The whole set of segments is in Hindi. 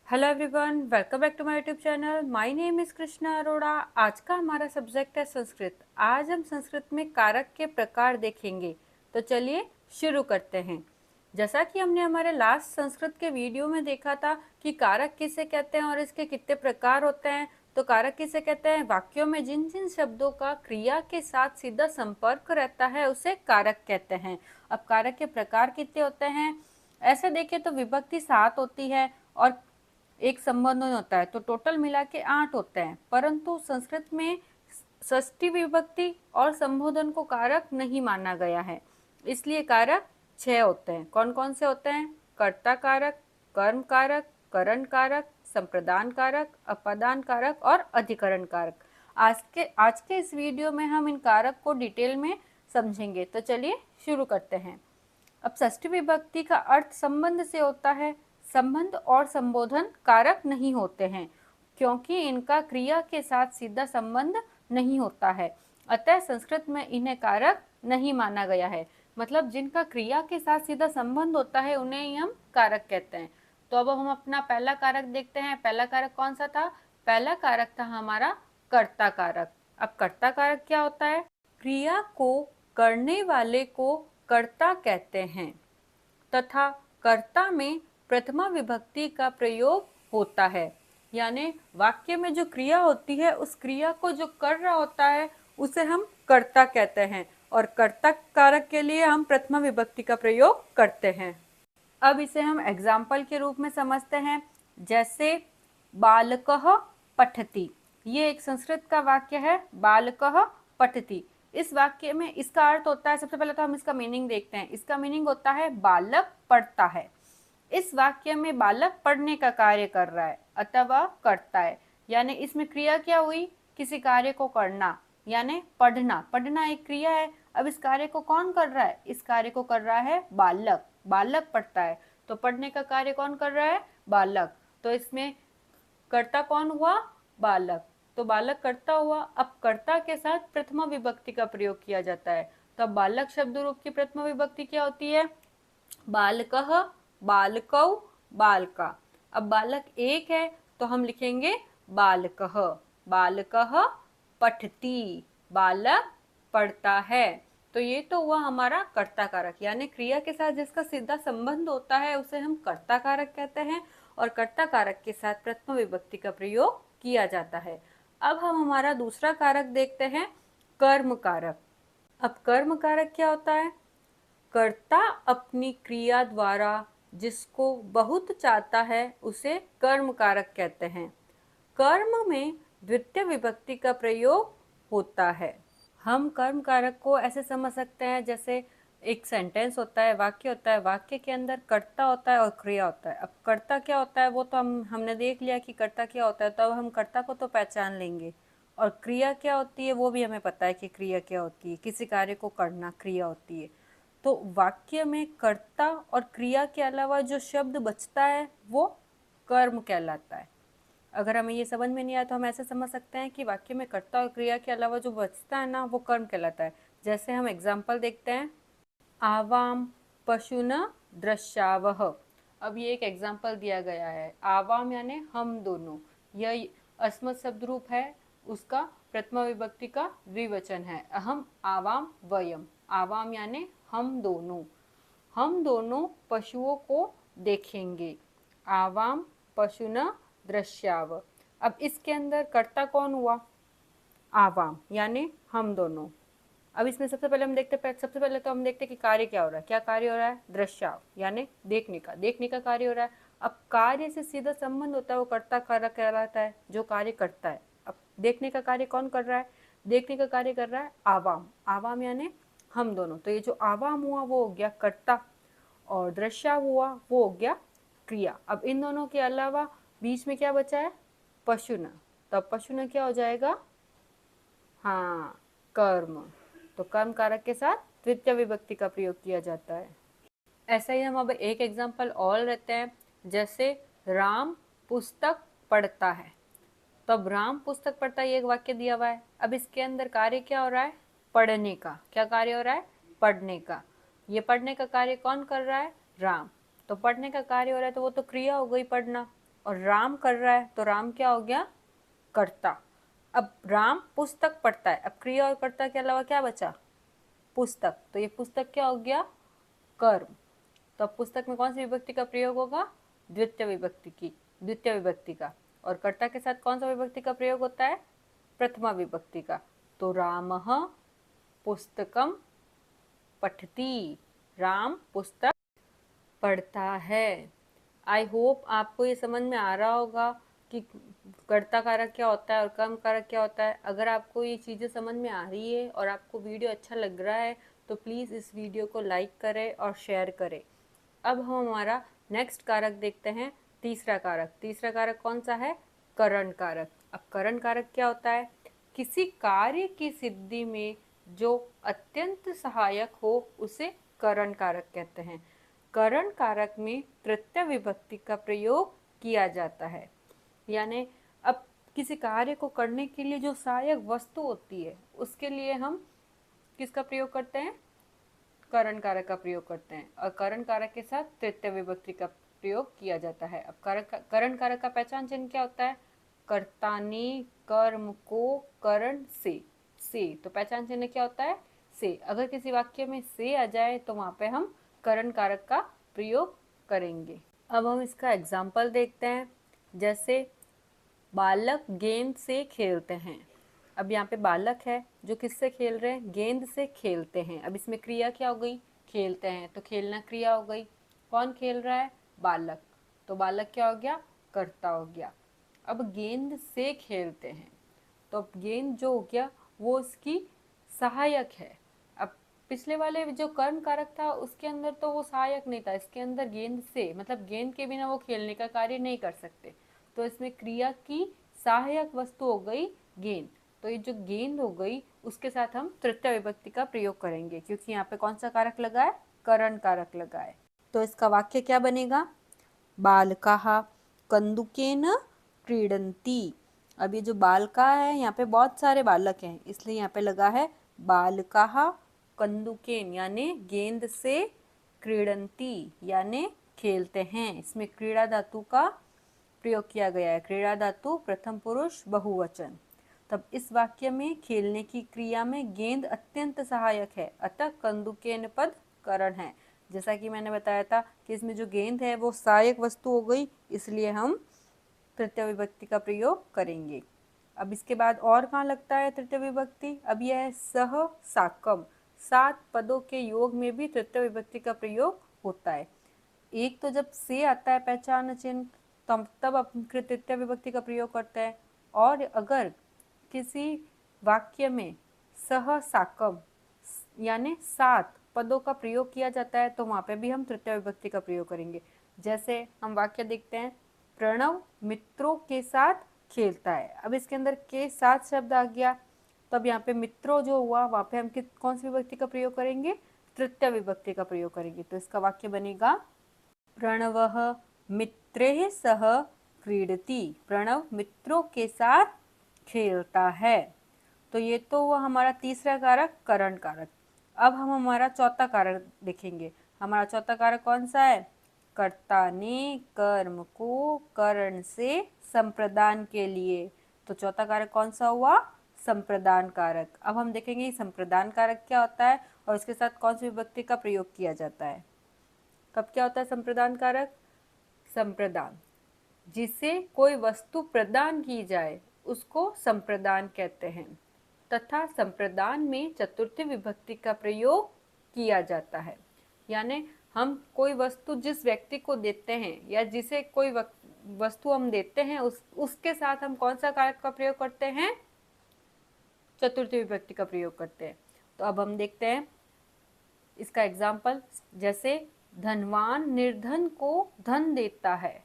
Hello everyone, welcome back to my YouTube channel. My name is Krishna Arora. आज का हमारा सब्जेक्ट है संस्कृत। आज हम संस्कृत में कारक के प्रकार देखेंगे। तो चलिए शुरू करते हैं। जैसा कि हमने हमारे लास्ट संस्कृत के वीडियो में देखा था कि कारक किसे कहते हैं और इसके कितने प्रकार होते हैं। तो कारक किसे कहते हैं? वाक्यों में जिन जिन शब्दों का क्रिया के साथ सीधा संपर्क रहता है उसे कारक कहते हैं। अब कारक के प्रकार कितने होते हैं? ऐसे देखें तो विभक्ति 7 होती है और एक संबोधन होता है, तो टोटल मिला के 8 होते हैं। परंतु संस्कृत में षष्ठी विभक्ति और संबोधन को कारक नहीं माना गया है, इसलिए कारक 6 होते हैं। कौन कौन से होते हैं? कर्ता कारक, कर्म कारक, करण कारक, संप्रदान कारक, अपादान कारक और अधिकरण कारक। आज के इस वीडियो में हम इन कारक को डिटेल में समझेंगे। तो चलिए शुरू करते हैं। अब षष्ठी विभक्ति का अर्थ संबंध से होता है। संबंध और संबोधन कारक नहीं होते हैं क्योंकि इनका क्रिया के साथ सीधा संबंध नहीं होता है, अतः संस्कृत में इन्हें कारक नहीं माना गया है। मतलब जिनका क्रिया के साथ सीधा संबंध होता है उन्हें ही हम कारक कहते हैं। तो अब हम अपना पहला कारक देखते हैं। पहला कारक कौन सा था? पहला कारक था हमारा कर्ता कारक। अब कर्ता कारक क्या होता है? क्रिया को करने वाले को कर्ता कहते हैं तथा कर्ता में प्रथमा विभक्ति का प्रयोग होता है। यानी वाक्य में जो क्रिया होती है उस क्रिया को जो कर रहा होता है उसे हम कर्ता कहते हैं और कर्ता कारक के लिए हम प्रथमा विभक्ति का प्रयोग करते हैं। अब इसे हम एग्जाम्पल के रूप में समझते हैं। जैसे बालकः पठति, ये एक संस्कृत का वाक्य है। बालकः पठति, इस वाक्य में इसका अर्थ होता है, सबसे पहले तो हम इसका मीनिंग देखते हैं। इसका मीनिंग होता है बालक पढ़ता है। इस वाक्य में बालक पढ़ने का कार्य कर रहा है अतः वह करता है। यानी इसमें क्रिया क्या हुई? किसी कार्य को करना, यानी पढ़ना। पढ़ना एक क्रिया है। अब इस कार्य को कौन कर रहा है? इस कार्य को कर रहा है बालक। बालक पढ़ता है तो पढ़ने का कार्य कौन कर रहा है? बालक। तो इसमें कर्ता कौन हुआ? बालक। तो बालक कर्ता हुआ। अब कर्ता के साथ प्रथमा विभक्ति का प्रयोग किया जाता है। तो अब बालक शब्द रूप की प्रथमा विभक्ति क्या होती है? बालकः, बालकौ, बालका। अब बालक एक है तो हम लिखेंगे बालकः। बालकः पठति, बालक पढ़ता है। तो ये तो हुआ हमारा कर्ता कारक, यानी क्रिया के साथ जिसका सीधा संबंध होता है उसे हम कर्ता कारक कहते हैं और कर्ता कारक के साथ प्रथमा विभक्ति का प्रयोग किया जाता है। अब हम हमारा दूसरा कारक देखते हैं, कर्म कारक। अब कर्म कारक क्या होता है? कर्ता अपनी क्रिया द्वारा जिसको बहुत चाहता है उसे कर्म कारक कहते हैं। कर्म में द्वितीय विभक्ति का प्रयोग होता है। हम कर्म कारक को ऐसे समझ सकते हैं, जैसे एक सेंटेंस होता है, वाक्य होता है, वाक्य के अंदर कर्ता होता है और क्रिया होता है। अब कर्ता क्या होता है वो तो हमने देख लिया कि कर्ता क्या होता है, तो अब हम कर्ता को तो पहचान लेंगे। और क्रिया क्या होती है वो भी हमें पता है कि क्रिया क्या होती है। किसी कार्य को करना क्रिया होती है। तो वाक्य में कर्ता और क्रिया के अलावा जो शब्द बचता है वो कर्म कहलाता है। अगर हमें ये समझ में नहीं आया तो हम ऐसे समझ सकते हैं कि वाक्य में कर्ता और क्रिया के अलावा जो बचता है ना वो कर्म कहलाता है। जैसे हम एग्जाम्पल देखते हैं, आवाम पशुना दृश्यावह। अब ये एक एग्जाम्पल दिया गया है। आवाम यानी हम दोनों, यह अस्मत् शब्द रूप है, उसका प्रथमा विभक्ति का द्विवचन है। अहम आवाम वयम। आवाम यानी हम दोनों, हम दोनों पशुओं को देखेंगे। आवाम पशुना दृश्याव। अब इसके अंदर कर्ता कौन हुआ? आवाम यानी हम दोनों। अब इसमें सबसे पहले तो हम देखते कि कार्य क्या हो रहा है। क्या कार्य हो रहा है? दृश्याव यानी देखने का, देखने का कार्य हो रहा है। अब कार्य से सीधा संबंध होता है वो कर्ता कारक कहलाता है, जो कार्य करता है। अब देखने का कार्य कौन कर रहा है? देखने का कार्य कर रहा है आवाम। आवाम यानी हम दोनों। तो ये जो आवाम हुआ वो हो गया कर्ता और दृश्याव हुआ वो हो गया क्रिया। अब इन दोनों के अलावा बीच में क्या बचा है? पशुना। तब पशुना क्या हो जाएगा? हाँ, कर्म। तो कर्म कारक के साथ द्वितीय विभक्ति का प्रयोग किया जाता है। ऐसा ही हम अब एक एग्जाम्पल और लेते हैं। जैसे राम पुस्तक पढ़ता है। तो अब राम पुस्तक पढ़ता है, ये एक वाक्य दिया हुआ है। अब इसके अंदर कार्य क्या हो रहा है? पढ़ने का। क्या कार्य हो रहा है? पढ़ने का। ये पढ़ने का कार्य कौन कर रहा है? राम। तो पढ़ने का कार्य हो रहा है तो वो तो क्रिया हो गई, पढ़ना। और राम कर रहा है तो राम क्या हो गया, कर्ता। अब राम पुस्तक पढ़ता है, अब क्रिया और कर्ता के अलावा क्या बचा, पुस्तक, तो ये पुस्तक क्या हो गया, कर्म। तो अब पुस्तक में कौन सी विभक्ति का प्रयोग होगा, द्वितीय विभक्ति का। और कर्ता के साथ कौन सा विभक्ति का प्रयोग होता है, प्रथमा विभक्ति का। तो रामः पुस्तकम पठति, राम पुस्तक पढ़ता है। आई होप आपको ये समझ में आ रहा होगा कि कर्ता कारक क्या होता है और कर्म कारक क्या होता है। अगर आपको ये चीज़ें समझ में आ रही है और आपको वीडियो अच्छा लग रहा है तो प्लीज़ इस वीडियो को लाइक करें और शेयर करें। अब हम हमारा नेक्स्ट कारक देखते हैं, तीसरा कारक। तीसरा कारक कौन सा है, करण कारक। अब करण कारक क्या होता है, किसी कार्य की सिद्धि में जो अत्यंत सहायक हो उसे करण कारक कहते हैं। करण कारक में तृतीय विभक्ति का प्रयोग किया जाता है, यानी अब किसी कार्य को करने के लिए जो सहायक वस्तु होती है उसके लिए हम किसका प्रयोग करते हैं, करण कारक का प्रयोग करते हैं। और करण कारक के साथ तृतीय विभक्ति का प्रयोग किया जाता है। अब करण कारक का पहचान चिन्ह क्या होता है, कर्ता ने कर्म को करण से, तो पहचान चिन्ह क्या होता है, से। अगर किसी वाक्य में से आ जाए तो वहां पे हम करण कारक का प्रयोग करेंगे। अब हम इसका एग्जाम्पल देखते हैं, जैसे बालक गेंद से खेलते हैं। अब यहाँ पे बालक है जो किससे खेल रहे हैं, गेंद से खेलते हैं। अब इसमें क्रिया क्या हो गई, खेलते हैं, तो खेलना क्रिया हो गई। कौन खेल रहा है, बालक, तो बालक क्या हो गया, कर्ता हो गया। अब गेंद से खेलते हैं, तो अब गेंद जो हो गया वो उसकी सहायक है। अब पिछले वाले जो कर्म कारक था उसके अंदर तो वो सहायक नहीं था, इसके अंदर गेंद से मतलब गेंद के बिना वो खेलने का कार्य नहीं कर सकते, तो इसमें क्रिया की सहायक वस्तु हो गई गेंद। तो ये जो गेंद हो गई उसके साथ हम तृतीय विभक्ति का प्रयोग करेंगे, क्योंकि यहाँ पे कौन सा कारक लगा है, करण कारक लगा है। तो इसका वाक्य क्या बनेगा, बालकाः कंदुकेन क्रीडन्ति। अब ये जो बालका है यहाँ पे बहुत सारे बालक हैं, इसलिए यहाँ पे लगा है बालकाः कंदुकेन, यानी गेंद से, क्रीडन्ति यानी खेलते हैं। इसमें क्रीड़ा धातु का प्रयोग किया गया है, क्रीड़ा धातु प्रथम पुरुष बहुवचन। तब इस वाक्य में खेलने की क्रिया में गेंद अत्यंत सहायक है, अतः कंदुकेन पद करण है। जैसा कि मैंने बताया था कि इसमें जो गेंद है वो सहायक वस्तु हो गई, इसलिए हम तृतीय विभक्ति का प्रयोग करेंगे। अब इसके बाद और कहाँ लगता है तृतीय विभक्ति, अब यह है सह साकम। 7 पदों के योग में भी तृतीय विभक्ति का प्रयोग होता है। एक तो जब से आता है पहचान चिन्ह तब हम तृतीय विभक्ति का प्रयोग करते हैं, और अगर किसी वाक्य में सह साकम यानी 7 पदों का प्रयोग किया जाता है तो वहां पे भी हम तृतीय विभक्ति का प्रयोग करेंगे। जैसे हम वाक्य देखते हैं, प्रणव मित्रों के साथ खेलता है। अब इसके अंदर के साथ शब्द आ गया, तब यहाँ पे मित्रों जो हुआ वहां पे हम कौन सी विभक्ति का प्रयोग करेंगे, तृतीय विभक्ति का प्रयोग करेंगे। तो इसका वाक्य बनेगा प्रणवः मित्रैः सह क्रीडति, प्रणव मित्रों के साथ खेलता है। तो ये तो हुआ हमारा तीसरा कारक, करण कारक। अब हम हमारा चौथा कारक देखेंगे। हमारा चौथा कारक कौन सा है, कर्ता ने कर्म को करण से संप्रदान के लिए। तो चौथा कारक कौन सा हुआ, संप्रदान कारक। अब हम देखेंगे संप्रदान कारक क्या होता है और इसके साथ कौन सी विभक्ति का प्रयोग किया जाता है। कब क्या होता है संप्रदान कारक, संप्रदान, जिसे कोई वस्तु प्रदान की जाए उसको संप्रदान कहते हैं, तथा संप्रदान में चतुर्थी विभक्ति का प्रयोग किया जाता है। यानी हम कोई वस्तु जिस व्यक्ति को देते हैं या जिसे कोई वस्तु हम देते हैं उसके साथ हम कौन सा कारक का प्रयोग करते हैं, चतुर्थी विभक्ति का प्रयोग करते हैं। तो अब हम देखते हैं इसका एग्जाम्पल, जैसे धनवान निर्धन को धन देता है।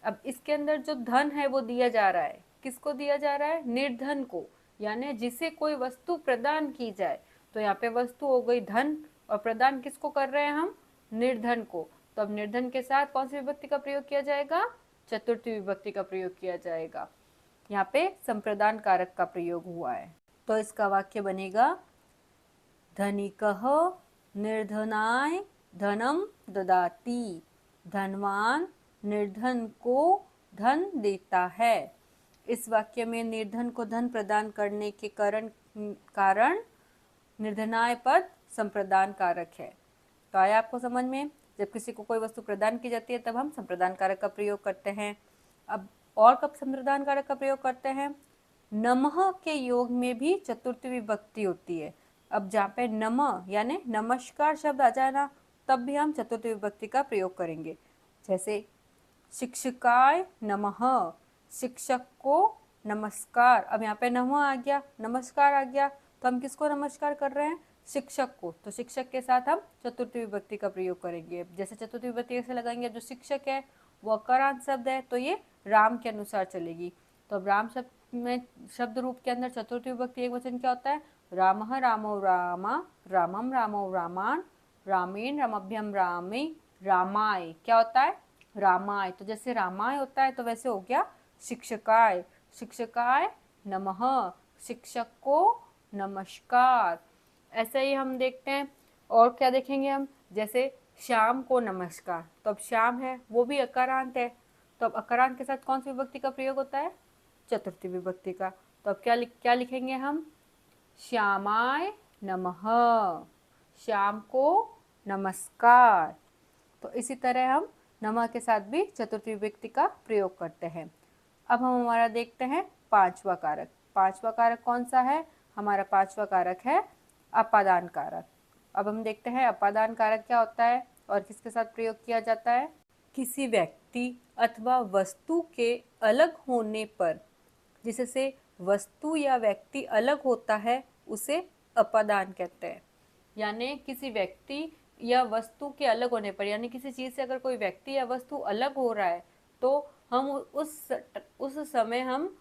अब इसके अंदर जो धन है वो दिया जा रहा है, किसको दिया जा रहा है, निर्धन को, यानी जिसे कोई वस्तु प्रदान की जाए। तो यहाँ पे वस्तु हो गई धन और प्रदान किसको कर रहे हैं हम, निर्धन को। तो अब निर्धन के साथ कौन सी विभक्ति का प्रयोग किया जाएगा, चतुर्थी विभक्ति का प्रयोग किया जाएगा। यहाँ पे संप्रदान कारक का प्रयोग हुआ है। तो इसका वाक्य बनेगा धनिकः निर्धनाय धनम ददाति, धनवान निर्धन को धन देता है। इस वाक्य में निर्धन को धन प्रदान करने के कारण निर्धनाय पद संप्रदान कारक है। तो आया आपको समझ में? जब किसी को कोई वस्तु प्रदान की जाती है तब हम संप्रदान कारक का प्रयोग करते हैं। अब और कब संप्रदान कारक का प्रयोग करते हैं? नमः के योग में भी चतुर्थी विभक्ति होती है। अब जहाँ पे नमः यानी नमस्कार शब्द आ जाए ना, तब भी हम चतुर्थी विभक्ति का प्रयोग करेंगे। जैसे शिक्षकाय नमः, शिक्षक को नमस्कार। अब यहाँ पे नमः आ गया, नमस्कार आ गया, तो हम किसको नमस्कार कर रहे हैं? शिक्षक को। तो शिक्षक के साथ हम चतुर्थी विभक्ति का प्रयोग करेंगे। जैसे चतुर्थी विभक्ति कैसे लगाएंगे? जो शिक्षक है वो अकारांत शब्द है, तो ये राम के अनुसार चलेगी। तो अब राम शब्द में शब्द रूप के अंदर चतुर्थी विभक्ति एक वचन क्या होता है? रामः रामो रामा, रामम रामो रामान, रामेण रमभ्यम रामे, रामाय। क्या होता है? रामाय। तो जैसे रामाय होता है तो वैसे हो गया शिक्षकाय। शिक्षकाय नमः, शिक्षक को नमस्कार। ऐसे ही हम देखते हैं और क्या देखेंगे हम? जैसे श्याम को नमस्कार। तो अब श्याम है वो भी अकारांत है, तो अब अकारांत के साथ कौन सी विभक्ति का प्रयोग होता है? चतुर्थी विभक्ति का। तो अब क्या लिखेंगे हम? श्यामाय नमः, श्याम को नमस्कार। तो इसी तरह हम नमः के साथ भी चतुर्थी विभक्ति का प्रयोग करते हैं। अब हम हमारा देखते हैं पांचवा कारक। पांचवा कारक कौन सा है? हमारा पांचवा कारक है अपादान कारक। अब हम देखते हैं अपादान कारक क्या होता है और किसके साथ प्रयोग किया जाता है? किसी व्यक्ति अथवा वस्तु के अलग होने पर, जिससे वस्तु या व्यक्ति अलग होता है, उसे अपादान कहते हैं। यानी किसी व्यक्ति या वस्तु के अलग होने पर, यानी किसी चीज से अगर कोई व्यक्ति या वस्तु अलग हो रहा है तो हम उस समय हम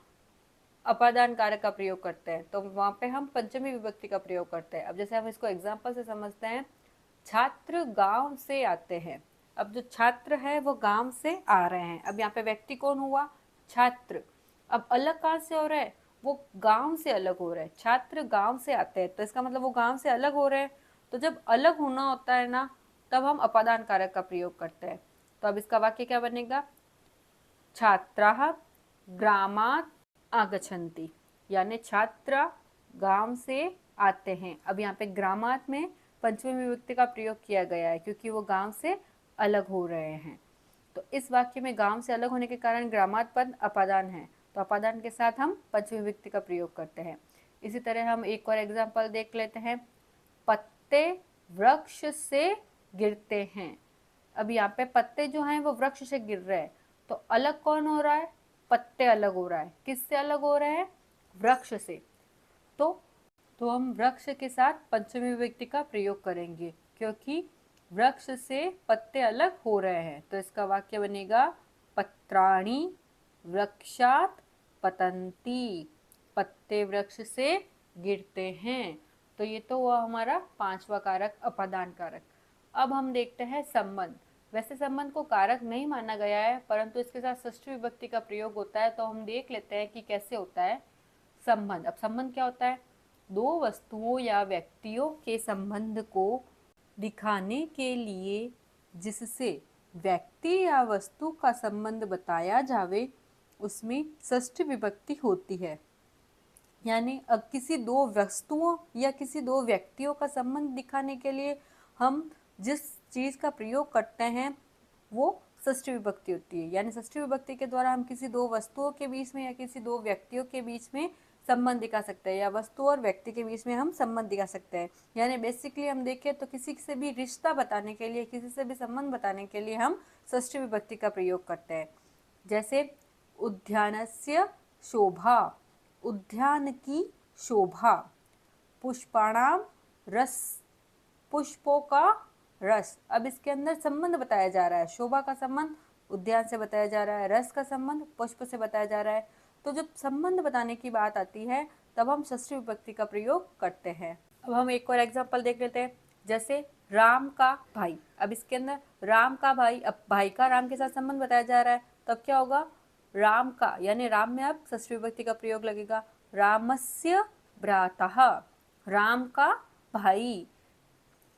अपादान कारक का प्रयोग करते हैं। तो वहां पे हम पंचमी विभक्ति का प्रयोग करते हैं। अब जैसे हम इसको एग्जाम्पल से समझते हैं, छात्र गांव से आते हैं। अब जो छात्र है वो गांव से आ रहे हैं। अब यहाँ पे व्यक्ति कौन हुआ? छात्र। अब अलग कहाँ से हो रहा है? वो गांव से अलग हो रहा है। छात्र गांव से आते हैं तो इसका मतलब वो गांव से अलग हो रहे हैं। तो जब अलग होना होता है ना, तब हम अपादान कारक का प्रयोग करते हैं। तो अब इसका वाक्य क्या बनेगा? छात्राः ग्रामात् आगच्छन्ति, यानी छात्र गांव से आते हैं। अब यहाँ पे ग्रामात् में पंचमी विभक्ति का प्रयोग किया गया है क्योंकि वो गांव से अलग हो रहे हैं। तो इस वाक्य में गांव से अलग होने के कारण ग्रामात् पद अपादान है, तो अपादान के साथ हम पंचमी विभक्ति का प्रयोग करते हैं। इसी तरह हम एक और एग्जाम्पल देख लेते हैं। पत्ते वृक्ष से गिरते हैं। अब यहाँ पे पत्ते जो हैं वो वृक्ष से गिर रहे हैं, तो अलग कौन हो रहा है? पत्ते अलग हो रहा है। किससे अलग हो रहे हैं? वृक्ष से। तो हम वृक्ष के साथ पंचमी विभक्ति का प्रयोग करेंगे क्योंकि वृक्ष से पत्ते अलग हो रहे हैं। तो इसका वाक्य बनेगा पत्राणि वृक्षात् पतन्ति, पत्ते वृक्ष से गिरते हैं। तो ये तो हुआ हमारा पांचवा कारक अपादान कारक। अब हम देखते हैं संबंध। वैसे संबंध को कारक नहीं माना गया है, परंतु इसके साथ षष्ठी विभक्ति का प्रयोग होता है, तो हम देख लेते हैं कि कैसे होता है संबंध। अब संबंध क्या होता है? दो वस्तुओं या व्यक्तियों के संबंध को दिखाने के लिए जिससे व्यक्ति या वस्तु का संबंध बताया जावे, उसमें षष्ठी विभक्ति होती है। यानी अब किसी दो वस्तुओं या किसी दो व्यक्तियों का संबंध दिखाने के लिए हम जिस चीज़ का प्रयोग करते हैं वो षष्ठी विभक्ति होती है। यानी षष्ठी विभक्ति के द्वारा हम किसी दो वस्तुओं के बीच में या किसी दो व्यक्तियों के बीच में संबंध दिखा सकते हैं, या वस्तु और व्यक्ति के बीच में हम संबंध दिखा सकते हैं। यानी बेसिकली हम देखें तो किसी से भी रिश्ता बताने के लिए, किसी से भी संबंध बताने के लिए हम षष्ठी विभक्ति का प्रयोग करते हैं। जैसे उद्यानस्य शोभा, उद्यान की शोभा। पुष्पाणाम रस, पुष्पों का रस। अब इसके अंदर संबंध बताया जा रहा है। शोभा का संबंध उद्यान से बताया जा रहा है, रस का संबंध पुष्प से बताया जा रहा है। तो जब संबंध बताने की बात आती है तब हम षष्ठी विभक्ति का प्रयोग करते हैं। अब हम एक और एग्जांपल देख लेते हैं। जैसे राम का भाई। अब इसके अंदर राम का भाई, अब भाई का राम के साथ संबंध बताया जा रहा है, तब क्या होगा? राम का, यानी राम में अब षष्ठी विभक्ति का प्रयोग लगेगा। रामस्य भ्रातः, राम का भाई।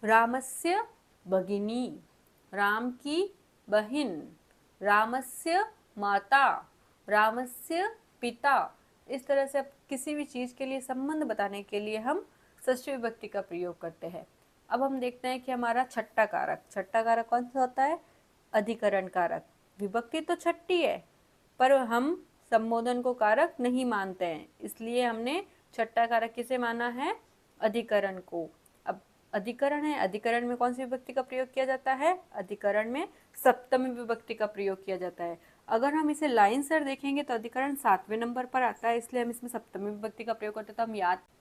रामस्य भगिनी, राम की बहन। रामस्य माता, रामस्य पिता। इस तरह से अब किसी भी चीज के लिए संबंध बताने के लिए हम षष्ठी विभक्ति का प्रयोग करते हैं। अब हम देखते हैं कि हमारा छठा कारक कौन सा होता है? अधिकरण कारक। विभक्ति तो छठी है पर हम संबोधन को कारक नहीं मानते हैं, इसलिए हमने छठा कारक किसे माना है? अधिकरण को। अब अधिकरण है, अधिकरण में कौन सी विभक्ति का प्रयोग किया जाता है? अधिकरण में सप्तमी विभक्ति का प्रयोग किया जाता है। अगर हम इसे लाइन सर देखेंगे तो अधिकरण 7वें नंबर पर आता है, इसलिए हम इसमें सप्तमी विभक्ति का प्रयोग करते हैं। तो हम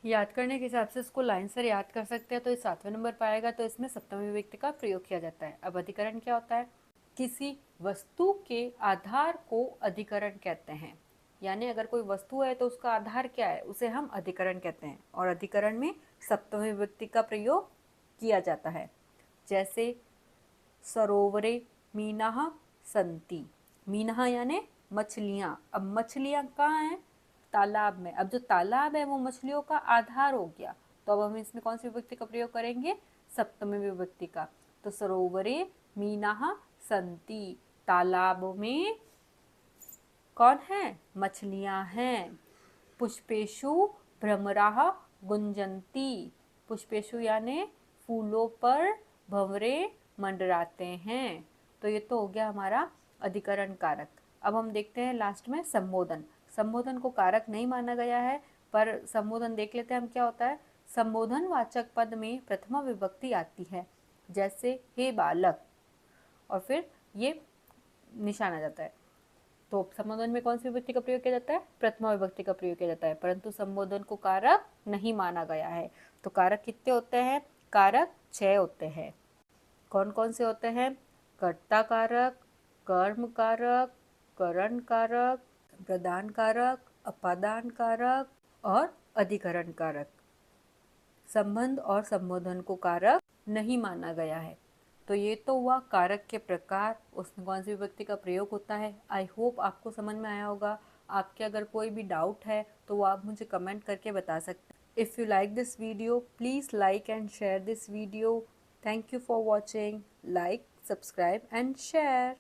याद करने के हिसाब से इसको लाइन सर याद कर सकते हैं, तो ये 7वें नंबर पर आएगा, तो इसमें सप्तमी विभक्ति का प्रयोग किया जाता है। अब अधिकरण क्या होता है? किसी वस्तु के आधार को अधिकरण कहते हैं। यानी अगर कोई वस्तु है तो उसका आधार क्या है? उसे हम अधिकरण कहते हैं, और अधिकरण में सप्तमी विभक्ति का प्रयोग किया जाता है। जैसे सरोवरे मीनाः सन्ति। मीनाः यानी मछलियां। अब मछलियां कहाँ हैं? तालाब में। अब जो तालाब है वो मछलियों का आधार हो गया, तो अब हम इसमें कौन सी विभक्ति का प्रयोग करेंगे? सप्तमी विभक्ति का। तो सरोवरे मीनाः सन्ति, तालाब में कौन है? मछलियां हैं। पुष्पेषु भ्रमराः गुंजन्ति। पुष्पेषु यानी फूलों पर भंवरे मंडराते हैं। तो ये तो हो गया हमारा अधिकरण कारक। अब हम देखते हैं लास्ट में संबोधन। संबोधन को कारक नहीं माना गया है, पर संबोधन देख लेते हैं हम क्या होता है। संबोधन वाचक पद में प्रथमा विभक्ति आती है, जैसे हे बालक, और फिर ये निशान आ जाता है। तो संबोधन में कौन सी विभक्ति का प्रयोग किया जाता है? प्रथमा विभक्ति का प्रयोग किया जाता है, परंतु संबोधन को कारक नहीं माना गया है। तो कारक कितने होते हैं? कारक 6 होते हैं। कौन कौन से होते हैं? कर्ता कारक, कर्म कारक, करण कारक, प्रदान कारक, अपादान कारक और अधिकरण कारक। संबंध और संबोधन को कारक नहीं माना गया है। तो ये तो हुआ कारक के प्रकार, उसमें कौन सी विभक्ति का प्रयोग होता है। आई होप आपको समझ में आया होगा। आपके अगर कोई भी डाउट है तो वो आप मुझे कमेंट करके बता सकते हैं। If you like this video, please like and share this video. Thank you for watching. Like, subscribe and share.